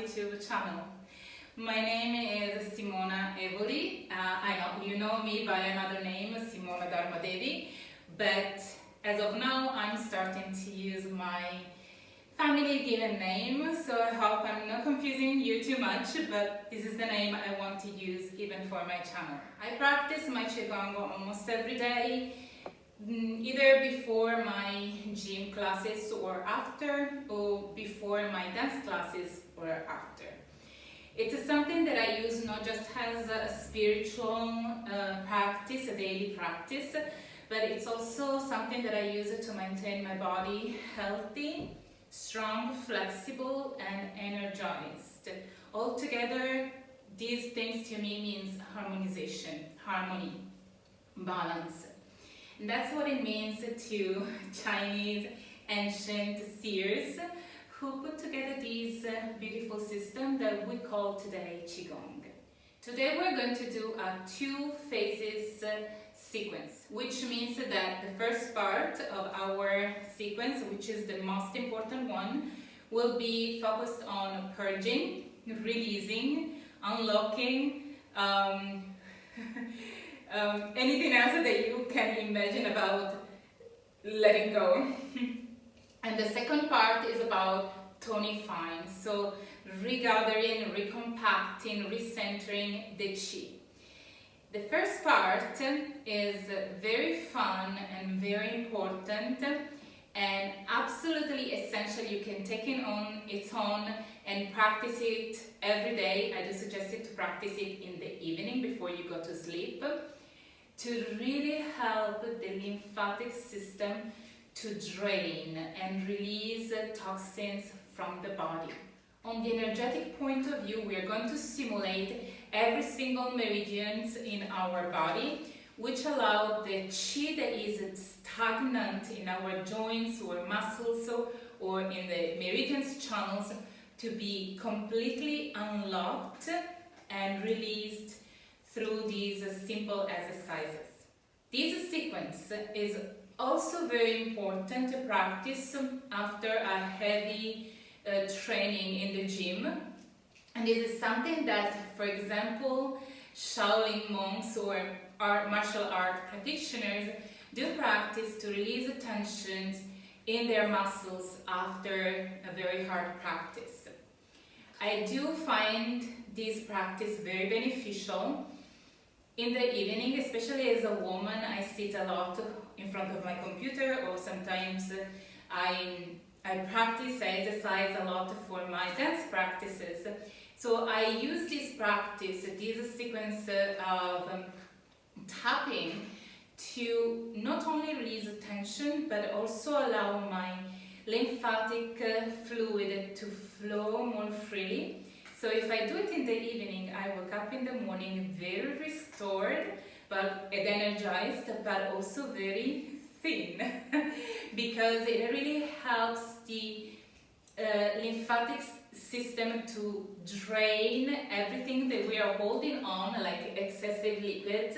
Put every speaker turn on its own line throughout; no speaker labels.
YouTube channel. My name is Simona Evoli. I know you know me by another name, Simona Dharmadevi, but as of now I'm starting to use my family given name, so I hope I'm not confusing you too much, but this is the name I want to use even for my channel. I practice my Qigong almost every day, either before my gym classes or after, or before my dance classes or after. It is something that I use not just as a spiritual practice, a daily practice, but it's also something that I use to maintain my body healthy, strong, flexible, and energized. Altogether, these things to me means harmonization, harmony, balance. And that's what it means to Chinese ancient seers who put together these beautiful system that we call today Qigong. Today we're going to do a 2 phases sequence, which means that the first part of our sequence, which is the most important one, will be focused on purging, releasing, unlocking, anything else that you can imagine about letting go. And the second part is about tonifying, so regathering, recompacting, recentering the Qi. The first part is very fun and very important and absolutely essential. You can take it on its own and practice it every day. I do suggest it to practice it in the evening before you go to sleep to really help the lymphatic system to drain and release toxins from the body. On the energetic point of view, we are going to stimulate every single meridians in our body, which allow the Qi that is stagnant in our joints or muscles or in the meridians channels to be completely unlocked and released through these simple exercises. This sequence is also very important to practice after a heavy training in the gym, and this is something that, for example, Shaolin monks or martial art practitioners do practice to release the tensions in their muscles after a very hard practice. I do find this practice very beneficial in the evening, especially as a woman. I sit a lot in front of my computer, or sometimes I practice, I exercise a lot for my dance practices. So I use this practice, this sequence of tapping to not only release tension, but also allow my lymphatic fluid to flow more freely. So if I do it in the evening, I wake up in the morning very restored, but energized, but also very thin, because it really helps the lymphatic system to drain everything that we are holding on, like excessive lipids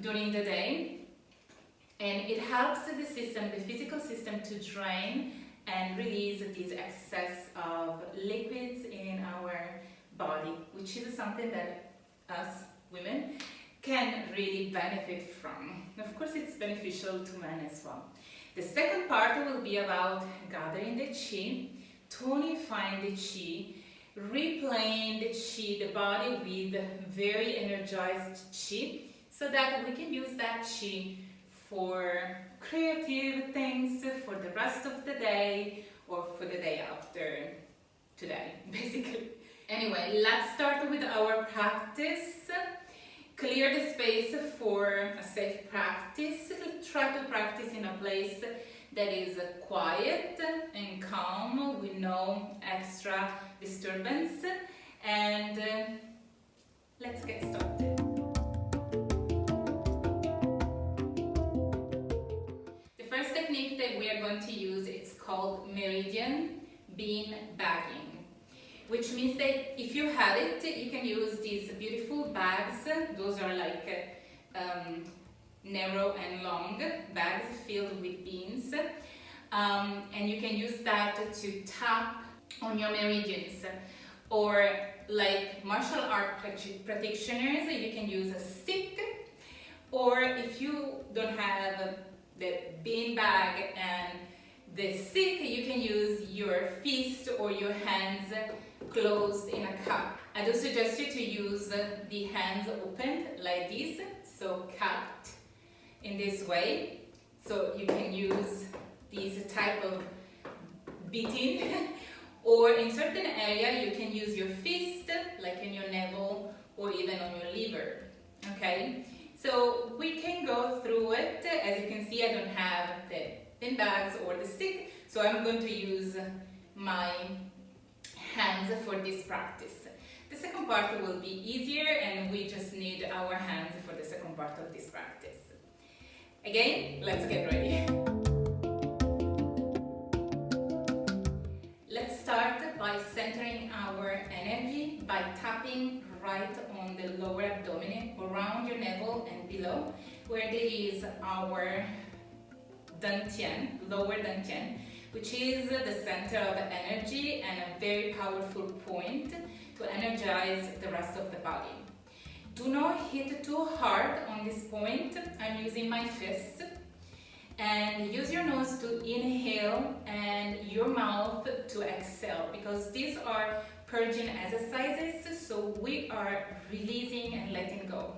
during the day, and it helps the system, the physical system, to drain and release this excess of lipids in our body, which is something that us women can really benefit from. Of course, it's beneficial to men as well. The second part will be about gathering the Qi, tonifying the Qi, replaying the Qi, the body with very energized Qi, so that we can use that Qi for creative things for the rest of the day or for the day after today, basically. Anyway, let's start with our practice. Clear the space for a safe practice. Try to practice in a place that is quiet and calm with no extra disturbance. And let's get started. The first technique that we are going to use is called Meridian bean bagging, which means that if you have it, you can use these beautiful bags. Those are like narrow and long bags filled with beans, and you can use that to tap on your meridians Or like martial art practitioners, you can use a stick. Or if you don't have the bean bag and the stick, you can use your fist or your hands closed in a cup. I do suggest you to use the hands opened like this, so cupped in this way. So you can use this type of beating. Or in certain area, you can use your fist, like in your navel or even on your liver. Okay? So we can go through it. As you can see, I don't have the bean bags or the stick, so I'm going to use my hands for this practice. The second part will be easier, and we just need our hands for the second part of this practice. Again, let's get ready. Let's start by centering our energy by tapping right on the lower abdomen, around your navel and below, where there is our dantian, lower dantian, which is the center of energy and a very powerful point to energize the rest of the body. Do not hit too hard on this point. I'm using my fist. And use your nose to inhale and your mouth to exhale, because these are purging exercises, so we are releasing and letting go.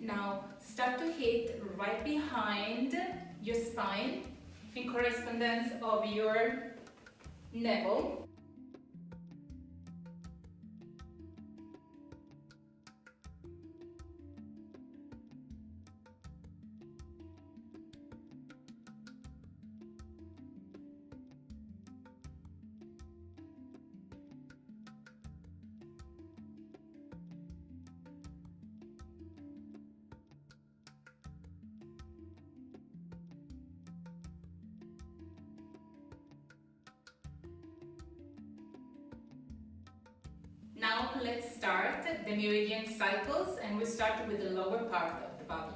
Now start to hit right behind your spine in correspondence of your navel. Now let's start the Meridian cycles, and we start with the lower part of the body.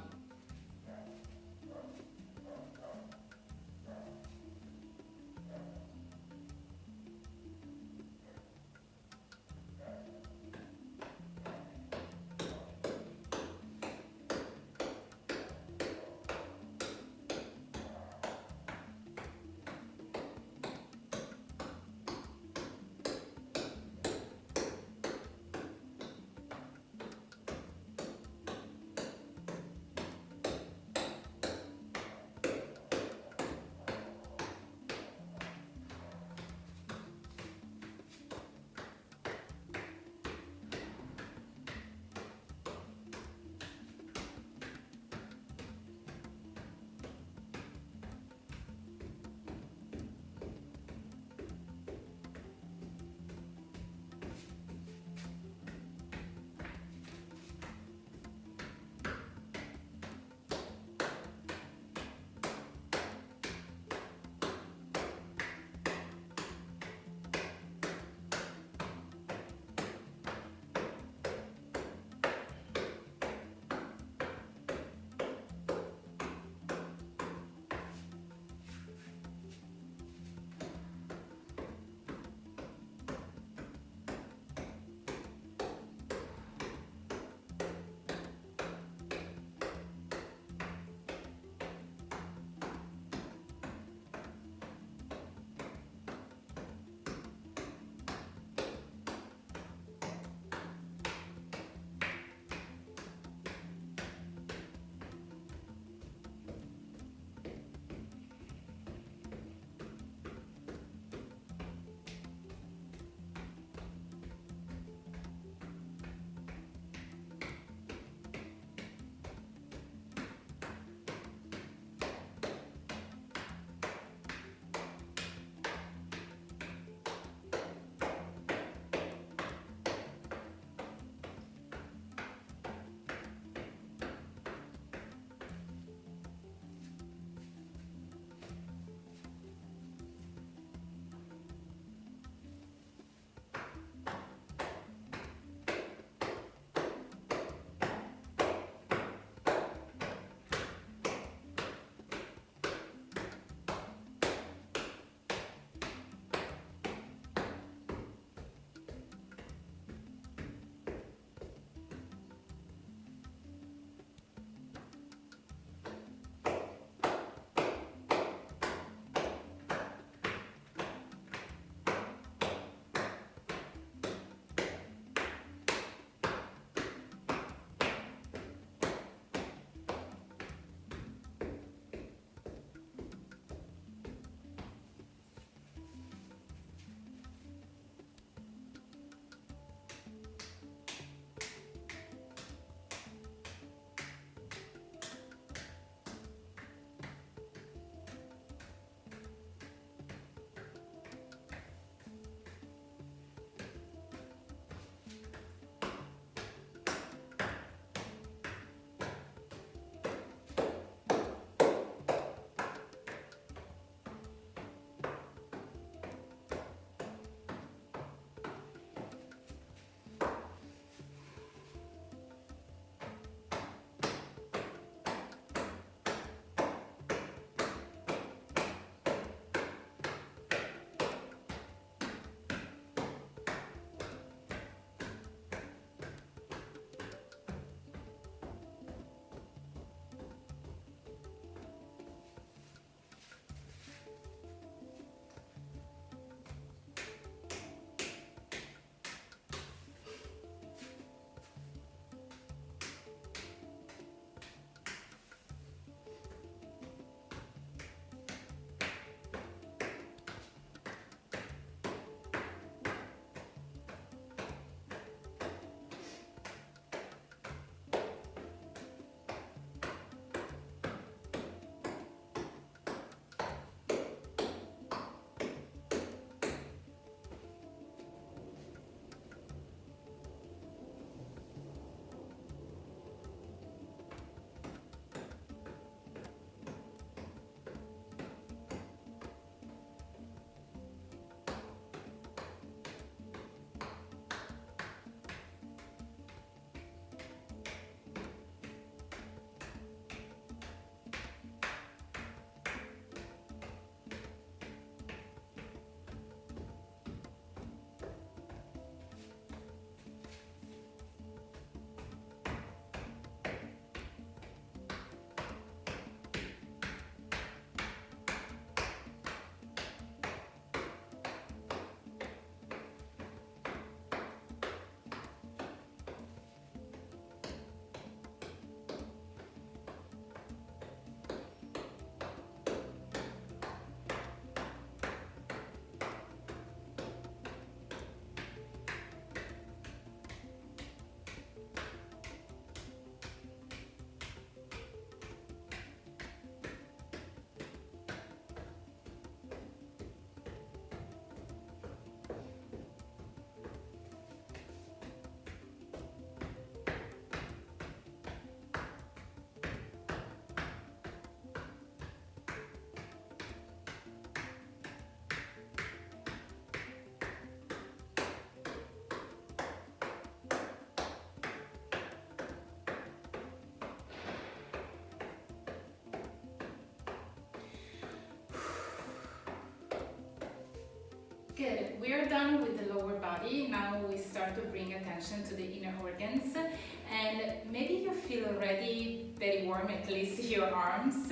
we are done with the lower body. Now we start to bring attention to the inner organs, and maybe you feel already very warm, at least your arms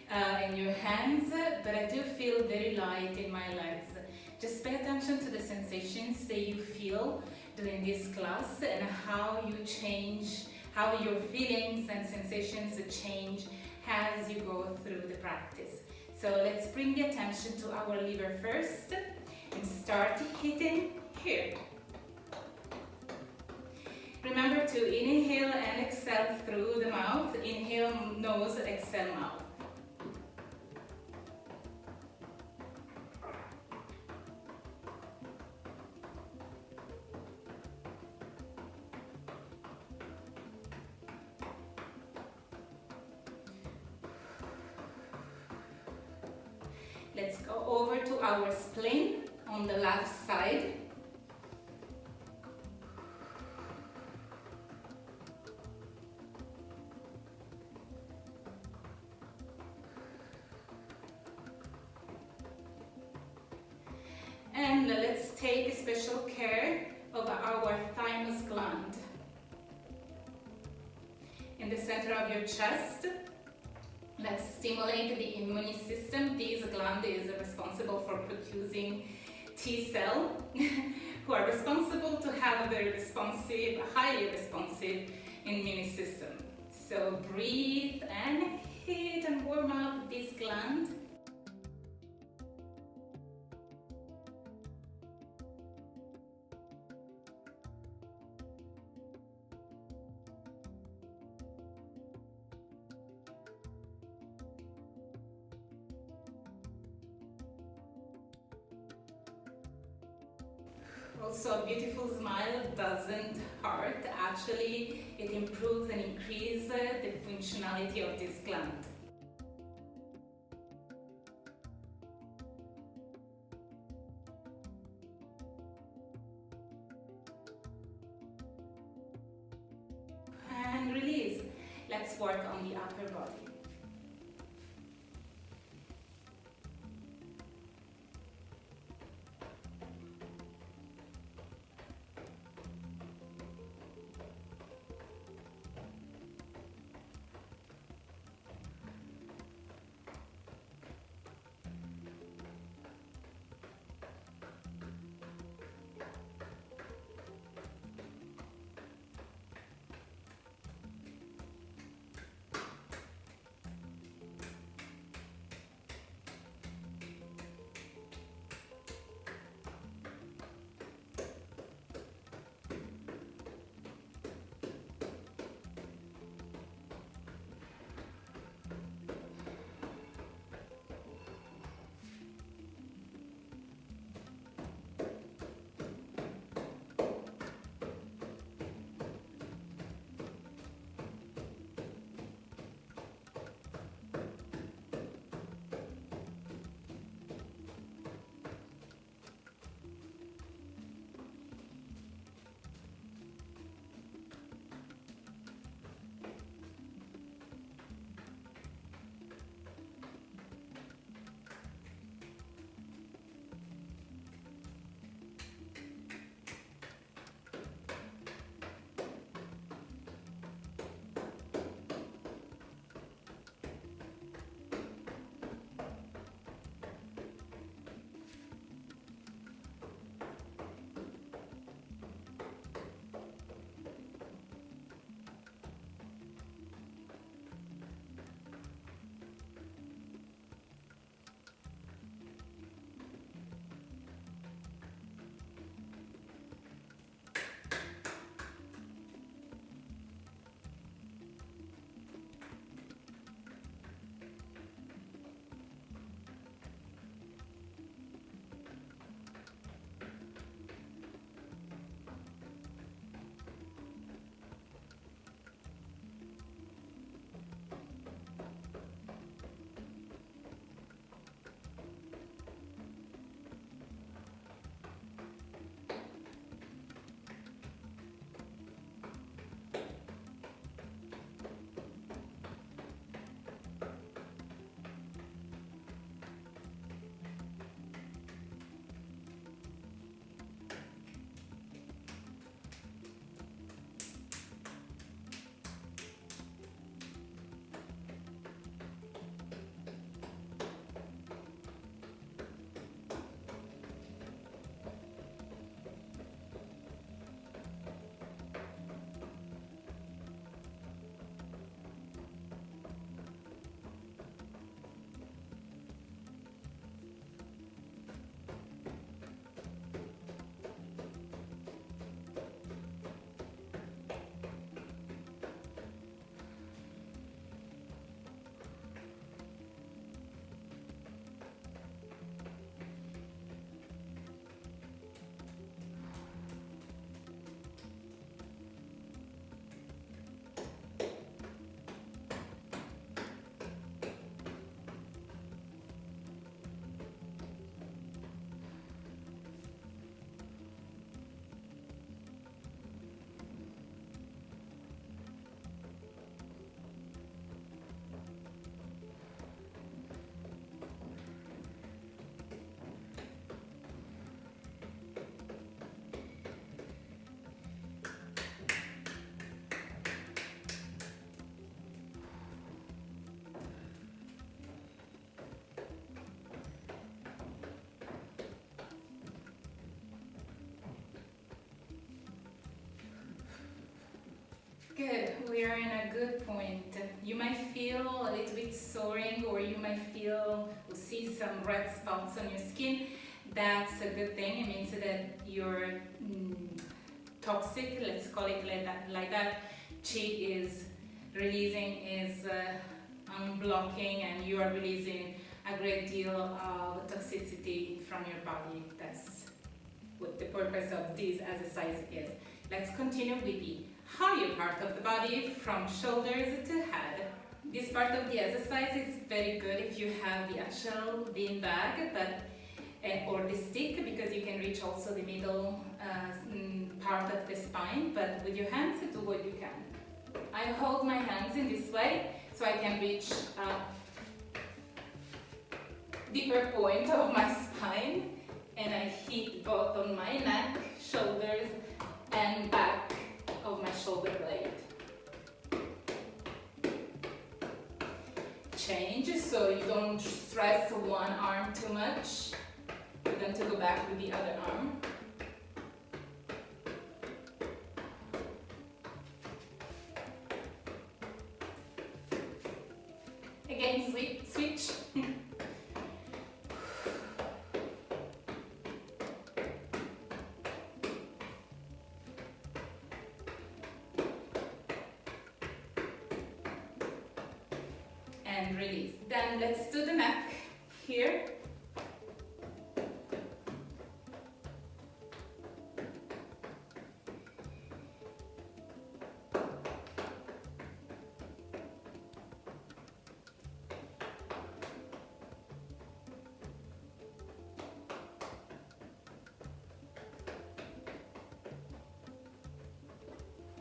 and your hands, but I do feel very light in my legs. Just pay attention to the sensations that you feel during this class and how you change, how your feelings and sensations change as you go through the practice. So let's bring the attention to our liver first and start hitting here. Remember to inhale and exhale through the mouth. Inhale nose, exhale mouth. Let's go over to our spleen on the left side. And let's take special care of our thymus gland. In the center of your chest, let's stimulate the immune system. This gland is responsible for producing T cells, who are responsible to have a very responsive, highly responsive immune system. So breathe and hit and warm up this gland. Also, a beautiful smile doesn't hurt. Actually, it improves and increases the functionality of this gland. And release. Let's work on the upper body. Good, we are in a good point. You might feel a little bit soaring, or you might feel or see some red spots on your skin. That's a good thing. It means that your toxic, let's call it like that, Qi is releasing, is unblocking, and you are releasing a great deal of toxicity from your body. That's what the purpose of this exercise is. Let's continue with the higher part of the body, from shoulders to head. This part of the exercise is very good if you have the actual bean bag, or the stick, because you can reach also the middle part of the spine, but with your hands do what you can. I hold my hands in this way so I can reach deeper point of my spine, and I hit both on my neck, shoulders, and back of my shoulder blade. Change, so you don't stress one arm too much, then to go back with the other arm. Again, switch. And release. Then let's do the neck here.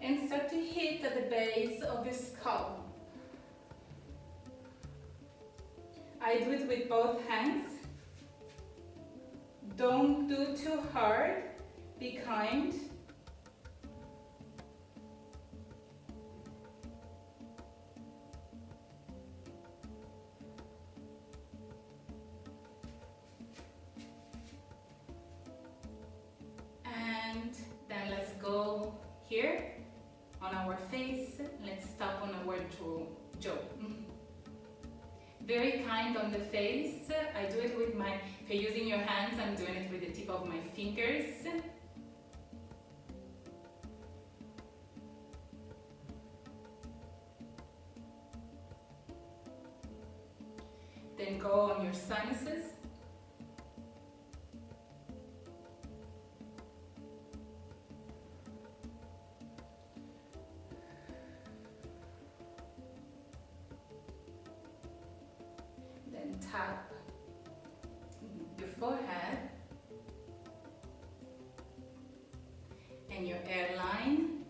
And start to hit at the base of your skull. I do it with both hands. Don't do too hard, be kind. And then let's go here on our face. Let's stop on our jaw. Very kind on the face. I do it with my, if you're using your hands, I'm doing it with the tip of my fingers. Then go on your sinuses. Tap your forehead and your hairline.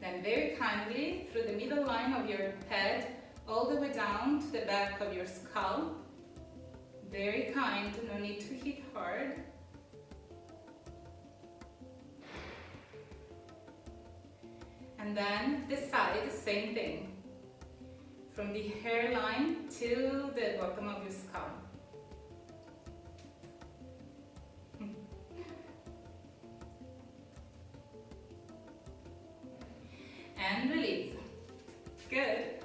Then very kindly through the middle line of your head all the way down to the back of your skull. Very kind, no need to hit hard. And then the side, same thing. From the hairline to the bottom of your skull. And release. Good.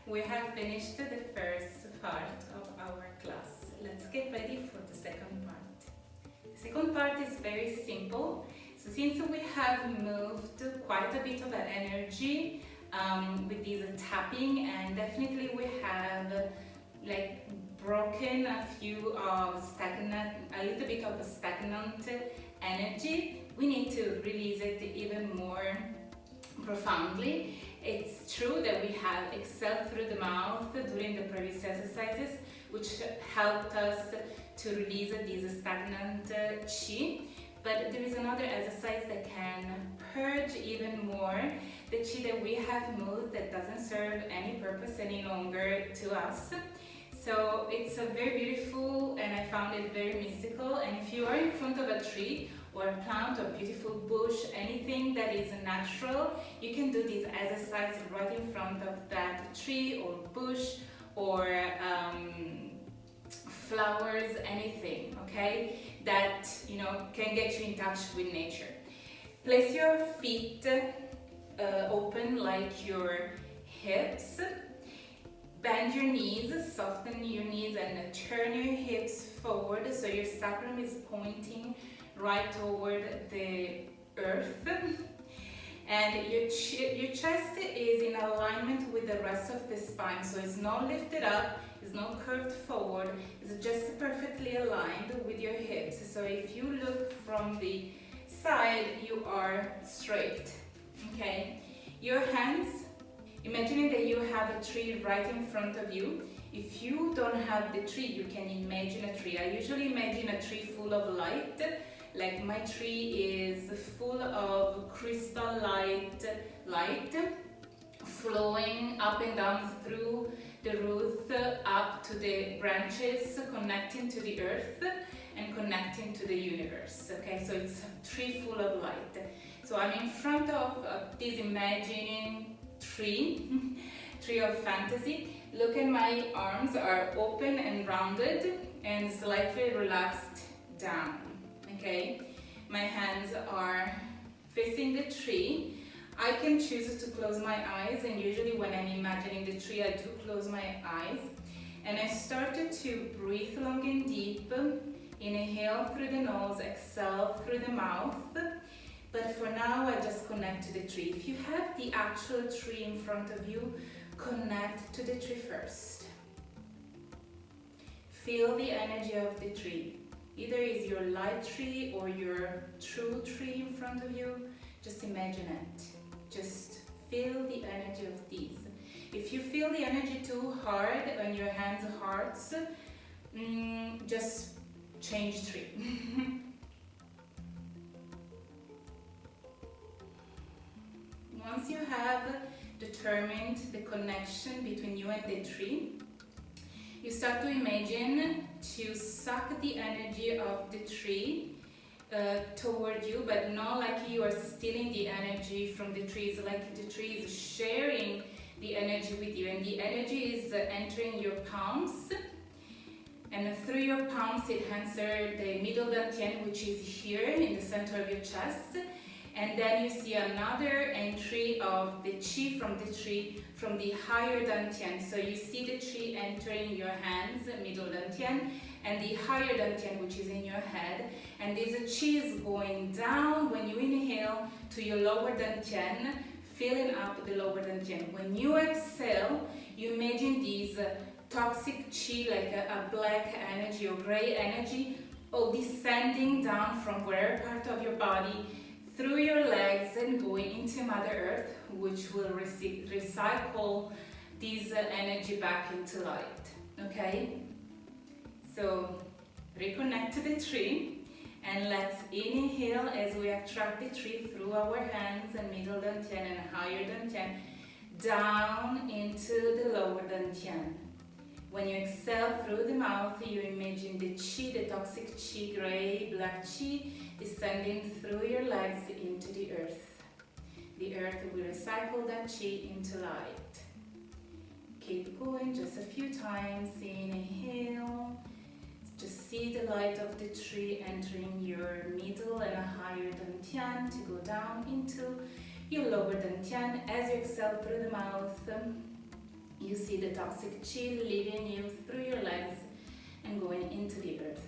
We have finished the first part of our class. Let's get ready for the second part. The second part is very simple. So since we have moved quite a bit of that energy with this tapping, and definitely we have like broken a few of a little bit of stagnant energy, we need to release it even more profoundly. It's true that we have exhaled through the mouth during the previous exercises, which helped us to release this stagnant Qi. But there is another exercise that can purge even more the Qi that we have moved that doesn't serve any purpose any longer to us. So it's a very beautiful, and I found it very mystical. And if you are in front of a tree or a plant or beautiful bush, anything that is natural, you can do this exercise right in front of that tree or bush or flowers, anything, okay, that can get you in touch with nature. Place your feet open like your hips. Bend your knees, soften your knees and turn your hips forward so your sacrum is pointing right toward the earth. And your chest is in alignment with the rest of the spine, so it's not lifted up, it's not curved forward, it's just perfectly aligned with your hips. So if you look from the side, you are straight, okay? Your hands, imagining that you have a tree right in front of you. If you don't have the tree, you can imagine a tree. I usually imagine a tree full of light. Like my tree is full of crystal light flowing up and down through the root up to the branches, connecting to the earth and connecting to the universe. Okay, so it's a tree full of light. So I'm in front of this imagining tree, tree of fantasy. Look at my arms are open and rounded and slightly relaxed down. Okay, my hands are facing the tree. I can choose to close my eyes, and usually when I'm imagining the tree, I do close my eyes. And I started to breathe long and deep. Inhale through the nose, exhale through the mouth. But for now, I just connect to the tree. If you have the actual tree in front of you, connect to the tree first. Feel the energy of the tree. Either is your light tree or your true tree in front of you. Just imagine it. Just feel the energy of these. If you feel the energy too hard on your hands or hearts, just change tree. Once you have determined the connection between you and the tree, you start to imagine to suck the energy of the tree toward you, but not like you are stealing the energy from the tree. It's like the tree is sharing the energy with you, and the energy is entering your palms, and through your palms it enters the middle dantian, which is here in the center of your chest. And then you see another entry of the chi from the tree from the higher dantian. So you see the chi entering your hands, middle dantian, and the higher dantian, which is in your head. And this chi is going down when you inhale to your lower dantian, filling up the lower dantian. When you exhale, you imagine this toxic chi, like a black energy or gray energy, all descending down from whatever part of your body, through your legs and going into Mother Earth, which will recycle this energy back into light. Okay? So reconnect to the tree, and let's inhale as we attract the tree through our hands and middle dantian and higher dantian down into the lower dantian. When you exhale through the mouth, you imagine the chi, the toxic chi, gray, black chi, descending through your legs into the earth. The earth will recycle that chi into light. Keep going just a few times. Inhale. Just see the light of the tree entering your middle and a higher dantian to go down into your lower dantian. As you exhale through the mouth, you see the toxic chi leaving you through your legs and going into the earth.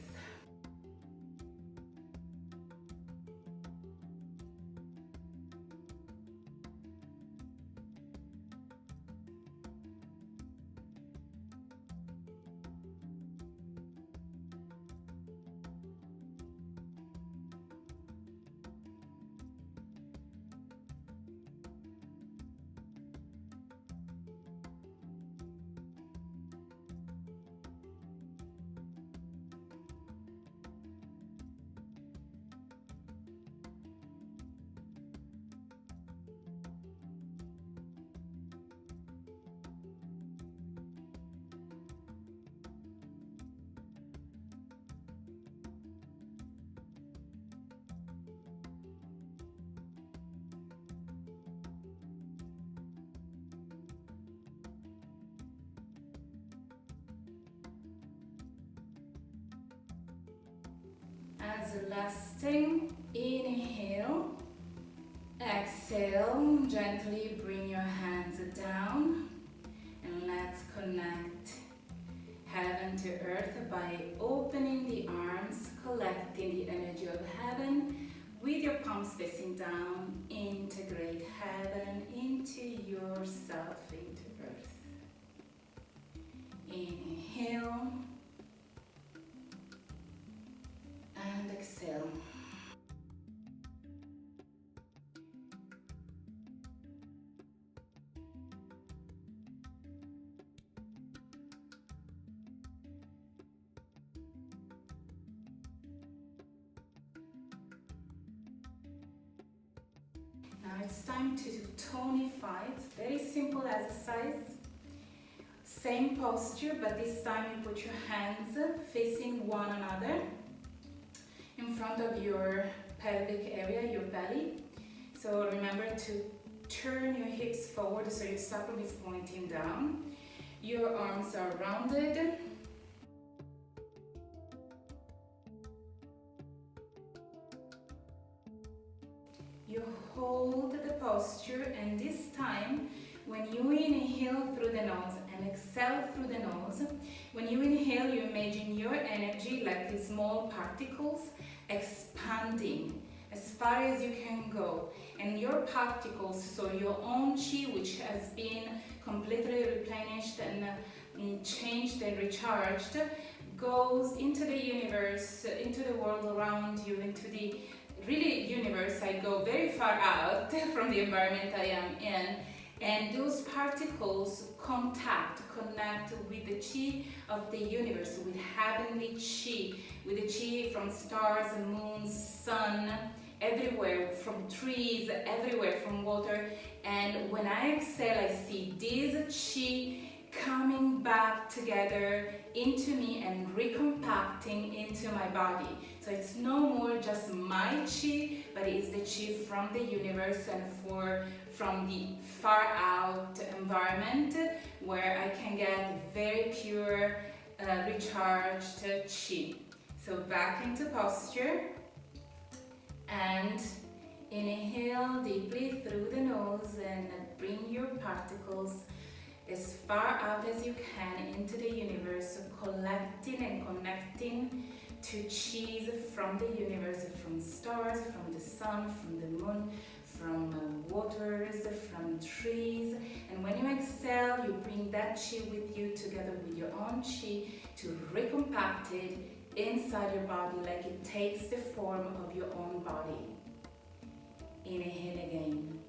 As a last thing, inhale, exhale, gently bring your hands down and let's connect heaven to earth by opening the arms, collecting the energy of heaven with your palms facing down. Integrate heaven into yourself, into earth. Inhale and exhale. Now it's time to tonify. It's very simple exercise. Same posture, but this time you put your hands facing one another in front of your pelvic area, your belly. So remember to turn your hips forward so your sacrum is pointing down. Your arms are rounded. You hold the posture, and this time when you inhale through the nose and exhale through the nose, when you inhale you imagine your energy like these small particles expanding as far as you can go, and your particles, so your own chi, which has been completely replenished and changed and recharged, goes into the universe, into the world around you, into the really universe. I go very far out from the environment I am in, and those particles connect with the chi of the universe, with heavenly chi, with the chi from stars, moons, sun, everywhere, from trees, everywhere, from water. And when I exhale, I see this chi coming back together into me and recompacting into my body. So it's no more just my chi, but it is the chi from the universe and from the far out environment where I can get very pure, recharged chi. So back into posture and inhale deeply through the nose and bring your particles as far out as you can into the universe, collecting and connecting to chis from the universe, from stars, from the sun, from the moon, from waters, from trees. And when you exhale, you bring that chi with you together with your own chi to recompact it inside your body like it takes the form of your own body. Inhale again.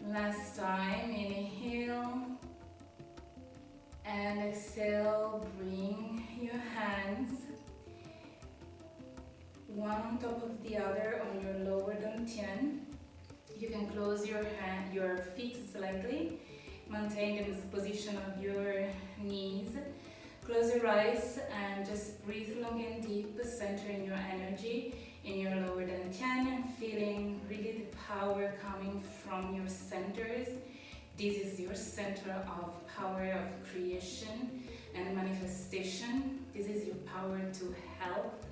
Last time, inhale and exhale, bring your hands one on top of the other on your lower dantian. You can close your feet slightly, maintain the position of your knees. Close your eyes and just breathe long and deep, centering your energy in your lower dantian and feeling really the power coming from your centers. This is your center of power, of creation, and manifestation. This is your power to health,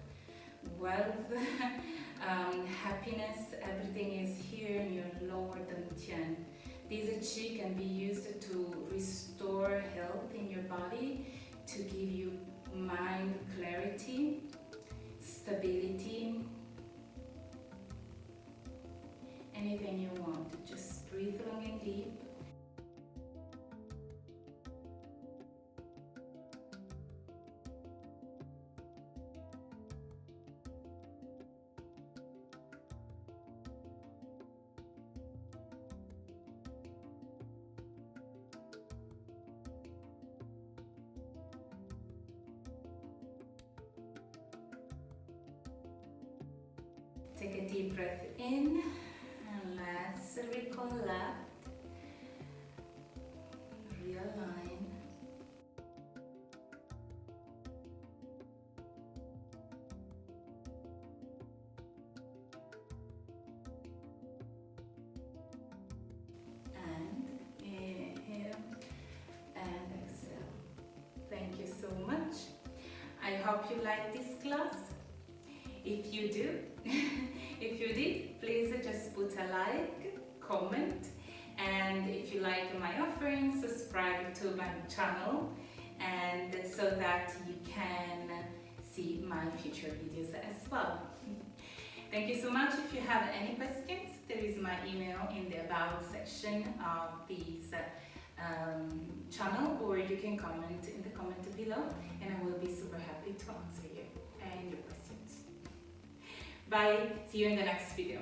wealth, happiness. Everything is here in your lower dantian. This Qi can be used to restore health in your body, to give you mind clarity, stability, anything you want. Just breathe long and deep. Take a deep breath in and let's recollect, realign. And inhale and exhale. Thank you so much. I hope you like this class. If you do, if you did, please just put a like, comment, and if you like my offering, subscribe to my channel, and so that you can see my future videos as well. Thank you so much. If you have any questions, there is my email in the about section of this channel, or you can comment in the comment below, and I will be super happy to answer you and your questions. Bye, see you in the next video.